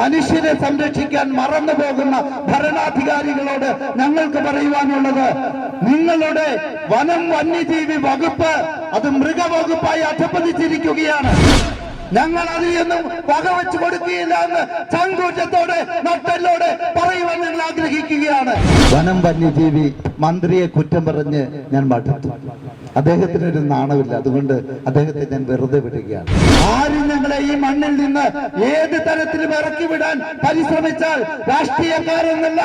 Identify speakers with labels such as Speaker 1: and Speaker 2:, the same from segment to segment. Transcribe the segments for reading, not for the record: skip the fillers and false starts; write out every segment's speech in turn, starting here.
Speaker 1: മനുഷ്യരെ സംരക്ഷിക്കാൻ മറന്നു പോകുന്ന ഭരണാധികാരികളോട് ഞങ്ങൾക്ക് പറയുവാനുള്ളത്, നിങ്ങളുടെ വനം വന്യജീവി വകുപ്പ് അത് മൃഗവകുപ്പായി അധപ്പതിച്ചിരിക്കുകയാണ്. ഞങ്ങൾ അതിനൊന്നും വകവെച്ചു കൊടുക്കുകയില്ല എന്ന് ചങ്കൂറ്റത്തോടെ നട്ടലോടെ പറയുവാൻ ഞങ്ങൾ ആഗ്രഹിക്കുകയാണ്. വനം വന്യജീവി മന്ത്രിയെ കുറ്റം പറഞ്ഞ് ഞാൻ മടുത്തു. അദ്ദേഹത്തിനൊരു നാണമില്ല, അതുകൊണ്ട് അദ്ദേഹത്തെ ഞാൻ വെറുതെ വിടുകയാണ്. ആരും ഞങ്ങളെ ഈ മണ്ണിൽ നിന്ന് ഏത് തരത്തിലും ഇറക്കി വിടാൻ പരിശ്രമിച്ചാൽ രാഷ്ട്രീയക്കാരെന്നല്ല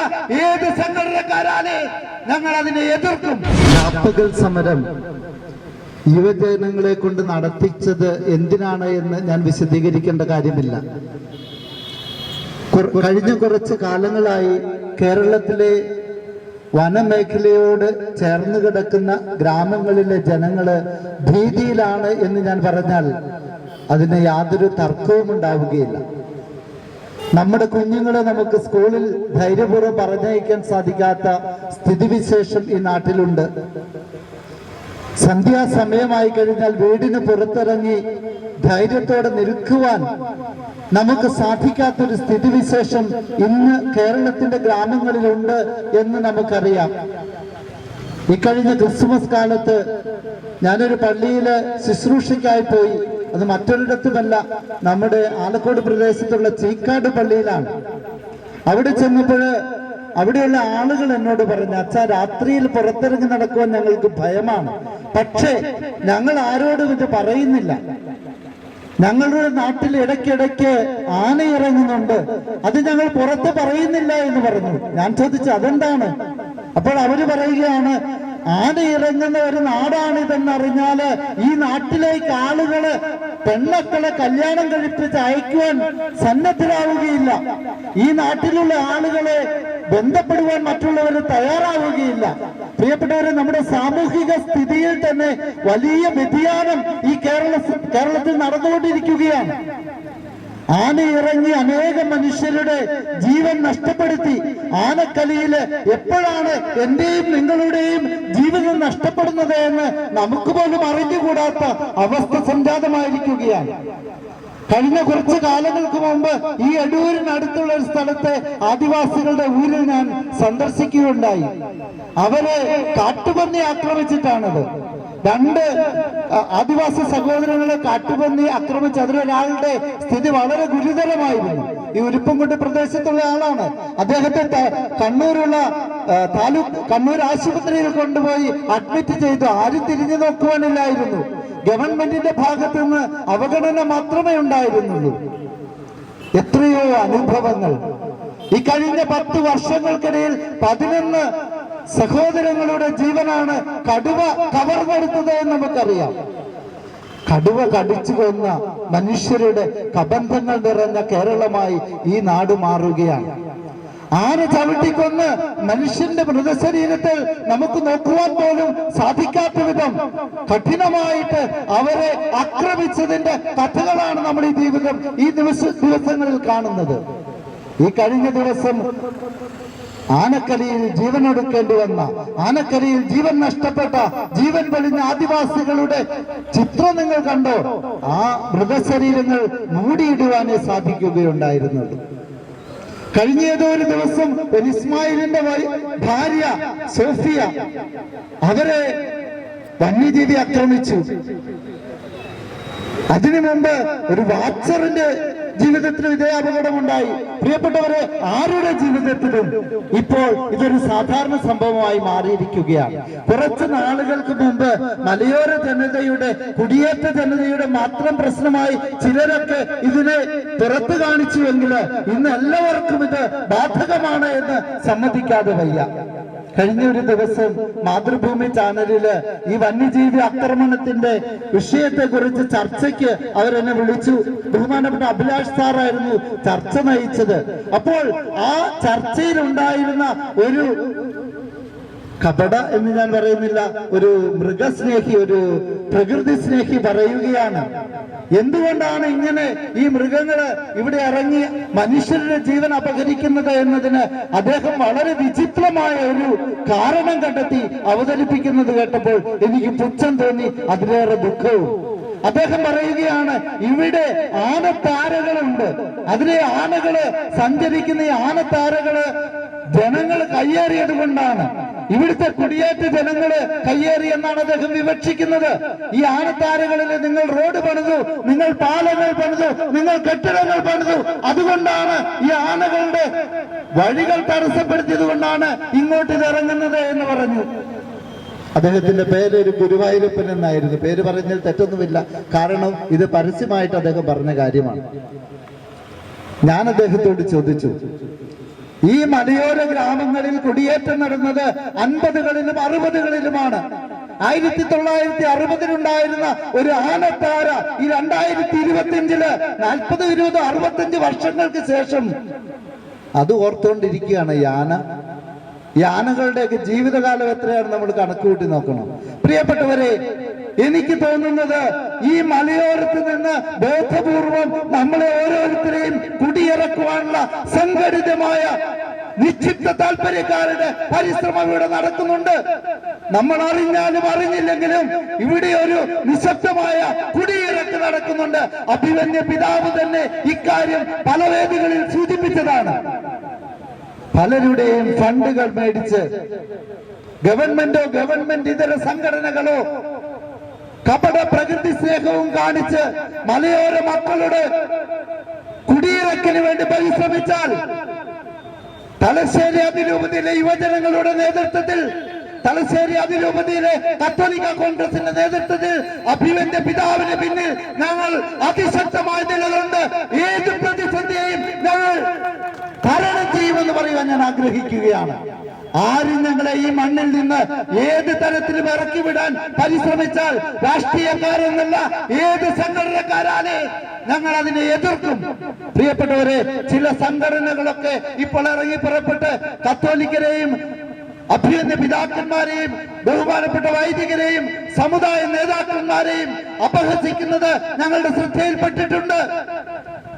Speaker 1: ഏത് സംഘടനക്കാരാണ് ഞങ്ങൾ അതിനെ എതിർക്കും. രാപ്പകൽ സമരം യുവജനങ്ങളെ കൊണ്ട് നടത്തിച്ചത് എന്തിനാണ് എന്ന് ഞാൻ വിശദീകരിക്കേണ്ട കാര്യമില്ല. കഴിഞ്ഞ കുറച്ച് കാലങ്ങളായി കേരളത്തിലെ വനമേഖലയോട് ചേർന്ന് കിടക്കുന്ന ഗ്രാമങ്ങളിലെ ജനങ്ങള് ഭീതിയിലാണ് എന്ന് ഞാൻ പറഞ്ഞാൽ അതിന് യാതൊരു തർക്കവും ഉണ്ടാവുകയില്ല. നമ്മുടെ കുഞ്ഞുങ്ങളെ നമുക്ക് സ്കൂളിൽ ധൈര്യപൂർവ്വം പറഞ്ഞയക്കാൻ സാധിക്കാത്ത സ്ഥിതിവിശേഷം ഈ നാട്ടിലുണ്ട്. സന്ധ്യാസമയമായി കഴിഞ്ഞാൽ വീടിന് പുറത്തിറങ്ങി ധൈര്യത്തോടെ നിൽക്കുവാൻ നമുക്ക് സാധിക്കാത്തൊരു സ്ഥിതിവിശേഷം ഇന്ന് കേരളത്തിന്റെ ഗ്രാമങ്ങളിലുണ്ട് എന്ന് നമുക്കറിയാം. ഇക്കഴിഞ്ഞ ക്രിസ്മസ് കാലത്ത് ഞാനൊരു പള്ളിയില് ശുശ്രൂഷയ്ക്കായി പോയി. അത് മറ്റൊരിടത്തുമല്ല, നമ്മുടെ ആലക്കോട് പ്രദേശത്തുള്ള ചീക്കാട് പള്ളിയിലാണ്. അവിടെ ചെന്നപ്പോഴ് അവിടെയുള്ള ആളുകൾ എന്നോട് പറഞ്ഞു, അച്ഛാ, രാത്രിയിൽ പുറത്തിറങ്ങി നടക്കുവാൻ ഞങ്ങൾക്ക് ഭയമാണ്. പക്ഷേ ഞങ്ങൾ ആരോടും ഇത് പറയുന്നില്ല. ഞങ്ങളുടെ നാട്ടിൽ ഇടയ്ക്കിടയ്ക്ക് ആന ഇറങ്ങുന്നുണ്ട്, അത് ഞങ്ങൾ പുറത്ത് പറയുന്നില്ല എന്ന് പറഞ്ഞു. ഞാൻ ചോദിച്ചു അതെന്താണ്? അപ്പോൾ അവര് പറയുകയാണ്, ആന ഇറങ്ങുന്ന ഒരു നാടാണിതെന്നറിഞ്ഞാല് ഈ നാട്ടിലേക്ക് ആളുകള് പെൺമക്കളെ കല്യാണം കഴിപ്പിച്ച് അയക്കുവാൻ സന്നദ്ധരാവുകയില്ല. ഈ നാട്ടിലുള്ള ആളുകളെ ബന്ധപ്പെടുവാൻ മറ്റുള്ളവർ തയ്യാറാവുകയില്ല. പ്രിയപ്പെട്ടവരെ, നമ്മുടെ സാമൂഹിക സ്ഥിതിയിൽ തന്നെ വലിയ വ്യതിയാനം ഈ കേരളത്തിൽ നടന്നുകൊണ്ടിരിക്കുകയാണ്. ആന ഇറങ്ങി അനേകം മനുഷ്യരുടെ ജീവൻ നഷ്ടപ്പെടുത്തി. ആനക്കലിയില് എപ്പോഴാണ് എന്റെയും നിങ്ങളുടെയും ജീവനം നഷ്ടപ്പെടുന്നത് എന്ന് നമുക്ക് പോലും അറിഞ്ഞുകൂടാത്ത അവസ്ഥ സംജാതമായിരിക്കുകയാണ്. കഴിഞ്ഞ കുറച്ച് കാലങ്ങൾക്ക് മുമ്പ് ഈ എടൂരിനടുത്തുള്ള ഒരു സ്ഥലത്തെ ആദിവാസികളുടെ ഊരിൽ ഞാൻ സന്ദർശിക്കുകയുണ്ടായി. അവരെ കാട്ടുപന്നി ആക്രമിച്ചിട്ടാണത്. 2 ആദിവാസി സഹോദരങ്ങളെ കാട്ടുപന്നി ആക്രമിച്ച് അതിലൊരാളുടെ സ്ഥിതി വളരെ ഗുരുതരമായിരുന്നു. ഈ ഉരുപ്പംകുട്ടി പ്രദേശത്തുള്ള ആളാണ്. അദ്ദേഹത്തെ കണ്ണൂരുള്ള കണ്ണൂർ ആശുപത്രിയിൽ കൊണ്ടുപോയി അഡ്മിറ്റ് ചെയ്തു. ആരും തിരിഞ്ഞു നോക്കുവാനില്ലായിരുന്നു. ഗവൺമെന്റിന്റെ ഭാഗത്തു നിന്ന് അവഗണന മാത്രമേ ഉണ്ടായിരുന്നുള്ളൂ. എത്രയോ അനുഭവങ്ങൾ ഈ കഴിഞ്ഞ 10 വർഷങ്ങൾക്കിടയിൽ 11 സഹോദരങ്ങളുടെ ജീവനാണ് കടുവ കവർന്നെടുത്തത് എന്ന് നമുക്കറിയാം. കടുവ കടിച്ചു കൊന്ന മനുഷ്യരുടെ കബന്ധങ്ങൾ നിറഞ്ഞ കേരളമായി ഈ നാട് മാറുകയാണ്. ആന ചവിട്ടിക്കൊന്ന് മനുഷ്യന്റെ മൃതശരീരത്തിൽ നമുക്ക് നോക്കുവാൻ പോലും സാധിക്കാത്ത വിധം കഠിനമായിട്ട് അവരെ ആക്രമിച്ചതിന്റെ കഥകളാണ് നമ്മൾ ഈ ദിവസങ്ങളിൽ കാണുന്നത്. ഈ കഴിഞ്ഞ ദിവസം ആനക്കലിയിൽ ജീവനൊടുക്കേണ്ടി വന്ന, ആനക്കലിയിൽ ജീവൻ നഷ്ടപ്പെട്ട, ജീവൻ വെളിഞ്ഞ ആദിവാസികളുടെ ചിത്രം നിങ്ങൾ കണ്ടോ? ആ മൃതശരീരങ്ങൾ മൂടിയിടുവാനേ സാധിക്കുകയുണ്ടായിരുന്നുള്ളൂ. കഴിഞ്ഞ ഏതോ ഒരു ദിവസം ഒരു ഇസ്മായിലിന്റെ ഭാര്യ സോഫിയ, അവരെ വന്യജീവി ആക്രമിച്ചു. അതിനു മുമ്പ് ഒരു വാച്ചറിന്റെ ജീവിതത്തിലും ഇതേ അപകടമുണ്ടായി. പ്രിയപ്പെട്ടവരെ, ആരുടെ ജീവിതത്തിലും ഇപ്പോൾ ഇതൊരു സാധാരണ സംഭവമായി മാറിയിരിക്കുകയാണ്. കുറച്ച് നാളുകൾക്ക് മുമ്പ് മലയോര ജനതയുടെ, കുടിയേറ്റ ജനതയുടെ മാത്രം പ്രശ്നമായി ചിലരൊക്കെ ഇതിനെ പുറത്തു കാണിച്ചുവെങ്കിൽ ഇന്ന് എല്ലാവർക്കും ഇത് ബാധകമാണ് എന്ന് സമ്മതിക്കാതെ വയ്യ. കഴിഞ്ഞ ഒരു ദിവസം മാതൃഭൂമി ചാനലില് ഈ വന്യജീവി ആക്രമണത്തിന്റെ വിഷയത്തെ കുറിച്ച് ചർച്ചയ്ക്ക് അവരെന്നെ വിളിച്ചു. ബഹുമാനപ്പെട്ട അഭിലാഷ് സാറായിരുന്നു ചർച്ച നയിച്ചത്. അപ്പോൾ ആ ചർച്ചയിൽ ഉണ്ടായിരുന്ന ഒരു കപട എന്ന് ഞാൻ പറയുന്നില്ല, ഒരു മൃഗസ്നേഹി, ഒരു പ്രകൃതി സ്നേഹി പറയുകയാണ്, എന്തുകൊണ്ടാണ് ഇങ്ങനെ ഈ മൃഗങ്ങള് ഇവിടെ ഇറങ്ങി മനുഷ്യരുടെ ജീവൻ അപഹരിക്കുന്നത് എന്നതിന് അദ്ദേഹം വളരെ വിചിത്രമായ ഒരു കാരണം കണ്ടെത്തി അവതരിപ്പിക്കുന്നത് കേട്ടപ്പോൾ എനിക്ക് പുച്ഛം തോന്നി, അതിലേറെ ദുഃഖവും. അദ്ദേഹം പറയുകയാണ്, ഇവിടെ ആനത്താരകളുണ്ട്. അതിലെ ആനകള് സഞ്ചരിക്കുന്ന ഈ ആനത്താരകള് ജനങ്ങൾ കയ്യേറിയത് കൊണ്ടാണ്, ഇവിടുത്തെ കുടിയേറ്റ ജനങ്ങള് കയ്യേറി എന്നാണ് അദ്ദേഹം വിവക്ഷിക്കുന്നത്. ഈ ആനത്താരകളിൽ നിങ്ങൾ റോഡ് പണിതു, നിങ്ങൾ പാലങ്ങൾ പണിതു, നിങ്ങൾ കെട്ടിടങ്ങൾ പണിതു, അതുകൊണ്ടാണ് ഈ ആനകളുടെ വഴികൾ തടസ്സപ്പെടുത്തിയത് കൊണ്ടാണ് ഇങ്ങോട്ട് ഇറങ്ങുന്നത് എന്ന് പറഞ്ഞു. അദ്ദേഹത്തിന്റെ പേര് ഒരു ഗുരുവായൂരപ്പൻ എന്നായിരുന്നു. പേര് പറഞ്ഞാൽ തെറ്റൊന്നുമില്ല, കാരണം ഇത് പരസ്യമായിട്ട് അദ്ദേഹം പറഞ്ഞ കാര്യമാണ്. ഞാൻ അദ്ദേഹത്തോട് ചോദിച്ചു, ഈ മലയോര ഗ്രാമങ്ങളിൽ കുടിയേറ്റം നടന്നത് 50കളിലും 60കളിലുമാണ്. 1960 ഒരു ആനത്താര ഈ 2025 40, 20, 65 വർഷങ്ങൾക്ക് ശേഷം അത് ഓർത്തുകൊണ്ടിരിക്കുകയാണ് ഈ ആനകളുടെയൊക്കെ ജീവിതകാലം എത്രയാണ് നമ്മൾ കണക്കുകൂട്ടി നോക്കണം. പ്രിയപ്പെട്ടവരെ, എനിക്ക് തോന്നുന്നത് ഈ മലയോരത്ത് നിന്ന് ബോധപൂർവം നമ്മളെ ഓരോരുത്തരെയും കുടിയിറക്കുവാനുള്ള സംഘടിതമായ നിശ്ചിത താല്പര്യക്കാരുടെ പരിശ്രമം ഇവിടെ നടക്കുന്നുണ്ട്. നമ്മൾ അറിഞ്ഞാലും അറിഞ്ഞില്ലെങ്കിലും ഇവിടെ ഒരു നിശബ്ദമായ കുടിയിറക്ക് നടക്കുന്നുണ്ട്. അഭിമന്യ പിതാവ് തന്നെ ഇക്കാര്യം പല വേദികളിൽ സൂചിപ്പിച്ചതാണ്. പലരുടെയും ഫണ്ടുകൾ മേടിച്ച് ഗവൺമെന്റോ ഗവൺമെന്റ് ഇതര സംഘടനകളോ കപട പ്രകൃതി സ്നേഹവും കാണിച്ച് മലയോര മക്കളുടെ കുടിയിറക്കിന് വേണ്ടി പരിശ്രമിച്ചാൽ തലശ്ശേരി അതിരൂപതയിലെ യുവജനങ്ങളുടെ നേതൃത്വത്തിൽ, തലശ്ശേരി അതിരൂപതയിലെ കത്തോലിക്ക കോൺഗ്രസിന്റെ നേതൃത്വത്തിൽ അഭിമന്യ പിതാവിന് പിന്നിൽ ഞങ്ങൾ അതിശക്തമായ നിലകൊണ്ട് ഏത് പ്രതിസന്ധിയെയും ഞങ്ങൾ തരണം ചെയ്യുമെന്ന് പറയുവാൻ ഞാൻ ആഗ്രഹിക്കുകയാണ്. ആരും ഞങ്ങളെ ഈ മണ്ണിൽ നിന്ന് ഏത് തരത്തിലും ഇറക്കി വിടാൻ പരിശ്രമിച്ചാൽ രാഷ്ട്രീയക്കാരെന്നല്ല ഏത് സംഘടനക്കാരാണ് ഞങ്ങൾ അതിനെ എതിർക്കും. പ്രിയപ്പെട്ടവരെ, ചില സംഘടനകളൊക്കെ ഇപ്പോൾ ഇറങ്ങി പുറപ്പെട്ട് കത്തോലിക്കരെയും അഭ്യുന്ന പിതാക്കന്മാരെയും ബഹുമാനപ്പെട്ട വൈദികരെയും സമുദായ നേതാക്കന്മാരെയും അപഹസിക്കുന്നത് ഞങ്ങളുടെ ശ്രദ്ധയിൽപ്പെട്ടിട്ടുണ്ട്.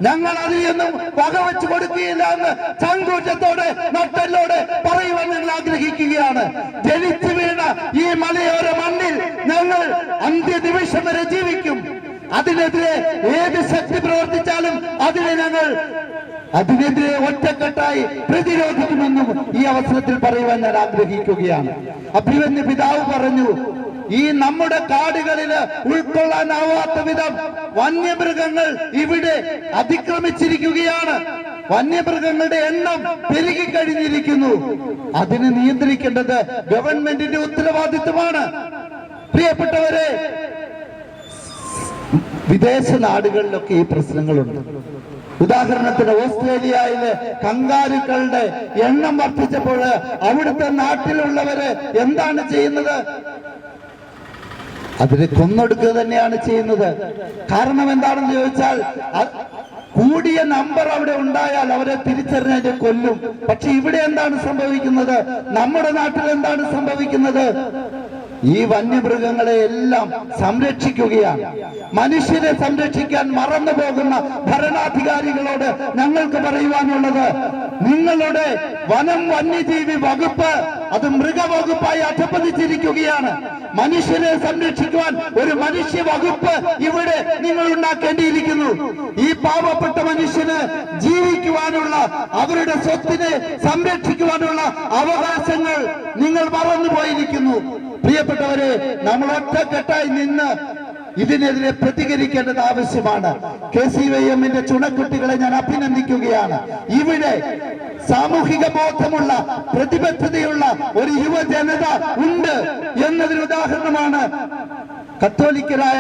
Speaker 1: ഞങ്ങൾ അതിലൊന്നും വകവെച്ചു കൊടുക്കുകയില്ല എന്ന് ചങ്കൂറ്റത്തോടെ നട്ടലോടെ പറയുവാൻ ഞങ്ങൾ ആഗ്രഹിക്കുകയാണ്. ജനിച്ചു വീണ ഈ മലയോര മണ്ണിൽ ഞങ്ങൾ അന്ത്യനിമിഷം വരെ ജീവിക്കും. അതിനെതിരെ ഏത് ശക്തി പ്രവർത്തിച്ചാലും അതിനെതിരെ ഒറ്റക്കെട്ടായി പ്രതിരോധിക്കുമെന്നും ഈ അവസരത്തിൽ പറയുവാൻ ഞാൻ ആഗ്രഹിക്കുകയാണ്. അഭിമന്യ പിതാവ് പറഞ്ഞു, ഈ നമ്മുടെ കാടുകളില് ഉൾക്കൊള്ളാനാവാത്ത വിധം വന്യമൃഗങ്ങൾ ഇവിടെ അതിക്രമിച്ചിരിക്കുകയാണ്. വന്യമൃഗങ്ങളുടെ എണ്ണം പെരുകിക്കഴിഞ്ഞിരിക്കുന്നു. അതിനെ നിയന്ത്രിക്കേണ്ടത് ഗവൺമെന്റിന്റെ ഉത്തരവാദിത്വമാണ്. പ്രിയപ്പെട്ടവരെ, വിദേശ നാടുകളിലൊക്കെ ഈ പ്രശ്നങ്ങളുണ്ട്. ഉദാഹരണത്തിന് ഓസ്ട്രേലിയയിലെ കങ്കാരുക്കളുടെ എണ്ണം വർദ്ധിച്ചപ്പോൾ അവിടുത്തെ നാട്ടിലുള്ളവര് എന്താണ് ചെയ്യുന്നത്? അതിനെ കൊന്നൊടുക്കുക തന്നെയാണ് ചെയ്യുന്നത്. കാരണം എന്താണെന്ന് ചോദിച്ചാൽ, കൂടിയ നമ്പർ അവിടെ ഉണ്ടായാൽ അവരെ തിരിച്ചറിഞ്ഞ് കൊല്ലും. പക്ഷെ ഇവിടെ എന്താണ് സംഭവിക്കുന്നത്? നമ്മുടെ നാട്ടിൽ എന്താണ് സംഭവിക്കുന്നത്? ഈ വന്യമൃഗങ്ങളെ എല്ലാം സംരക്ഷിക്കുകയാണ്. മനുഷ്യരെ സംരക്ഷിക്കാൻ മറന്നു പോകുന്ന ഭരണാധികാരികളോട് ഞങ്ങൾക്ക് പറയുവാനുള്ളത്, നിങ്ങളുടെ വനം വന്യജീവി വകുപ്പ് അത് മൃഗവകുപ്പായി അധപ്പതിച്ചിരിക്കുകയാണ്. മനുഷ്യരെ സംരക്ഷിക്കുവാൻ ഒരു മനുഷ്യ വകുപ്പ് ഇവിടെ നിങ്ങൾ ഉണ്ടാക്കേണ്ടിയിരിക്കുന്നു. ഈ പാവപ്പെട്ട മനുഷ്യന് ജീവിക്കുവാനുള്ള, അവരുടെ സ്വത്തിനെ സംരക്ഷിക്കുവാനുള്ള അവകാശങ്ങൾ നിങ്ങൾ മറന്നുപോയിരിക്കുന്നു. പ്രിയപ്പെട്ടവരെ, നമ്മൾ ഒറ്റക്കെട്ടായി നിന്ന് ഇതിനെതിരെ പ്രതികരിക്കേണ്ടത് ആവശ്യമാണ്. KCYM-ന്റെ ചുണക്കുട്ടികളെ ഞാൻ അഭിനന്ദിക്കുകയാണ്. ഇവിടെ സാമൂഹിക ബോധമുള്ള, പ്രതിബദ്ധതയുള്ള ഒരു യുവജനത ഉണ്ട് എന്നതിന് ഉദാഹരണമാണ് കത്തോലിക്കരായ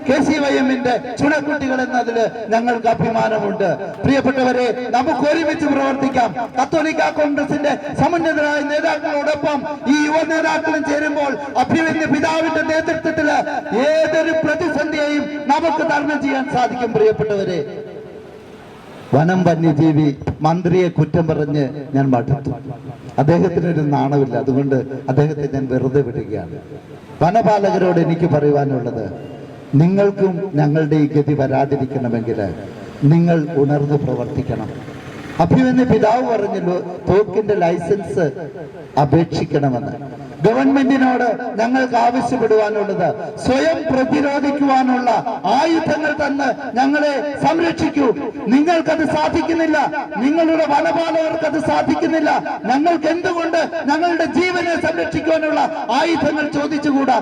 Speaker 1: KCYM-ന്റെ ചുണക്കുട്ടികൾ എന്നതിൽ ഞങ്ങൾക്ക് അഭിമാനമുണ്ട്. പ്രിയപ്പെട്ടവരെ, നമുക്ക് ഒരുമിച്ച് പ്രവർത്തിക്കാം. കത്തോലിക്ക കോൺഗ്രസിന്റെ സമുന്നതരായ നേതാക്കളോടൊപ്പം ഈ യുവ നേതാക്കളും ചേരുമ്പോൾ അഭിമന്യ പിതാവിന്റെ നേതൃത്വത്തിൽ ഏതൊരു പ്രതിസന്ധിയെയും നമുക്ക് തരണം ചെയ്യാൻ സാധിക്കും. പ്രിയപ്പെട്ടവരെ, വനം വന്യജീവി മന്ത്രിയെ കുറ്റം പറഞ്ഞ് ഞാൻ മടുത്തു. അദ്ദേഹത്തിനൊരു നാണമില്ല, അതുകൊണ്ട് അദ്ദേഹത്തെ ഞാൻ വെറുതെ വിടുകയാണ്. വനപാലകരോട് എനിക്ക് പറയുവാനുള്ളത്, നിങ്ങൾക്കും ഞങ്ങളുടെ ഈ ഗതി വരാതിരിക്കണമെങ്കിൽ നിങ്ങൾ ഉണർന്നു പ്രവർത്തിക്കണം. അഭിമന്യ പിതാവ് പറഞ്ഞല്ലോ തോക്കിന്റെ ലൈസൻസ് അപേക്ഷിക്കണമെന്ന്. ഗവൺമെന്റിനോട് ഞങ്ങൾക്ക് ആവശ്യപ്പെടുവാനുള്ളത് സ്വയം പ്രതിരോധിക്കുവാനുള്ള ആയുധങ്ങൾ തന്ന് ഞങ്ങളെ സംരക്ഷിക്കൂ. നിങ്ങൾക്കത് സാധിക്കുന്നില്ല, നിങ്ങളുടെ വനപാലകർക്ക് അത് സാധിക്കുന്നില്ല, ഞങ്ങൾക്ക് എന്തുകൊണ്ട് ഞങ്ങളുടെ ജീവനെ സംരക്ഷിക്കുവാനുള്ള ആയുധങ്ങൾ ചോദിച്ചുകൂടാ?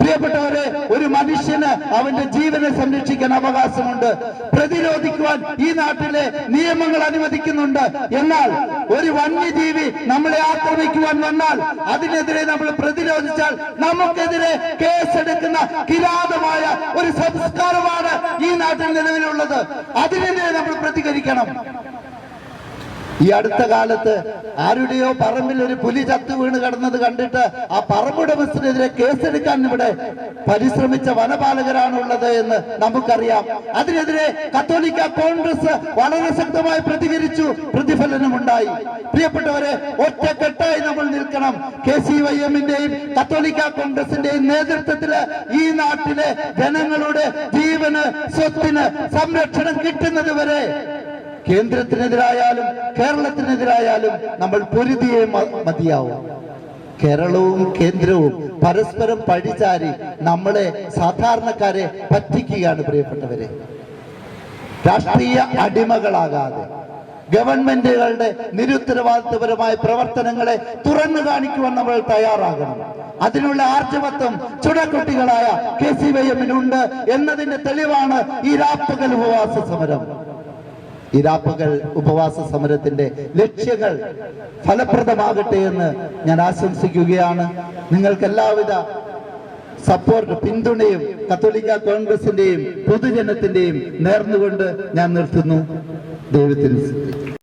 Speaker 1: പ്രിയപ്പെട്ടവരെ, ഒരു മനുഷ്യന് അവന്റെ ജീവനെ സംരക്ഷിക്കാൻ അവകാശമുണ്ട്. പ്രതിരോധിക്കുവാൻ ഈ നാട്ടിലെ നിയമങ്ങൾ അനുവദിക്കുന്നുണ്ട്. എന്നാൽ ഒരു വന്യജീവി നമ്മളെ ആക്രമിക്കുവാൻ വന്നാൽ അതിനെതിരെ നമ്മൾ പ്രതിരോധിച്ചാൽ നമുക്കെതിരെ കേസെടുക്കുന്ന കിരാതമായ ഒരു സംസ്കാരമാണ് ഈ നാട്ടിൽ നിലവിലുള്ളത്. അതിനെതിരെ നമ്മൾ പ്രതികരിക്കണം. ഈ അടുത്ത കാലത്ത് ആരുടെയോ പറമ്പിൽ ഒരു പുലി ചത്തു വീണ് കിടന്നത് കണ്ടിട്ട് ആ പറമ്പുടമസ്ഥനെതിരെ കേസെടുക്കാൻ ഇവിടെ പരിശ്രമിച്ച വനപാലകരാണുള്ളത് എന്ന് നമുക്കറിയാം. അതിനെതിരെ കത്തോലിക്ക കോൺഗ്രസ് വളരെ ശക്തമായി പ്രതികരിച്ചു, പ്രതിഫലനമുണ്ടായി. പ്രിയപ്പെട്ടവരെ, ഒറ്റക്കെട്ടായി നമ്മൾ നിൽക്കണം. KCYM-ന്റെയും കത്തോലിക്ക കോൺഗ്രസിന്റെയും നേതൃത്വത്തില് ഈ നാട്ടിലെ ജനങ്ങളുടെ ജീവന് സ്വത്തിന് സംരക്ഷണം കിട്ടുന്നത് വരെ കേന്ദ്രത്തിനെതിരായാലും കേരളത്തിനെതിരായാലും നമ്മൾ പൊരുതിയേ മതിയാവും. കേരളവും കേന്ദ്രവും പരസ്പരം പഴിചാരി നമ്മളെ സാധാരണക്കാരെ പറ്റിക്കുകയാണ്. പ്രിയപ്പെട്ടവരെ, രാഷ്ട്രീയ അടിമകളാകാതെ ഗവൺമെന്റുകളുടെ നിരുത്തരവാദിത്വപരമായ പ്രവർത്തനങ്ങളെ തുറന്നു കാണിക്കുവാൻ നമ്മൾ തയ്യാറാകണം. അതിനുള്ള ആർജവത്വം ചുടക്കുട്ടികളായ KCYM-നുണ്ട് എന്നതിന്റെ തെളിവാണ് ഈ രാപ്പകൽ ഉപവാസ സമരം. ഈ രാപ്പകൽ ഉപവാസ സമരത്തിന്റെ ലക്ഷ്യങ്ങൾ ഫലപ്രദമാകട്ടെ എന്ന് ഞാൻ ആശംസിക്കുകയാണ്. നിങ്ങൾക്ക് എല്ലാവിധ സപ്പോർട്ട്, പിന്തുണയും കത്തോലിക്ക കോൺഗ്രസിന്റെയും പൊതുജനത്തിന്റെയും നേർന്നുകൊണ്ട് ഞാൻ നിർത്തുന്നു. ദൈവത്തിന്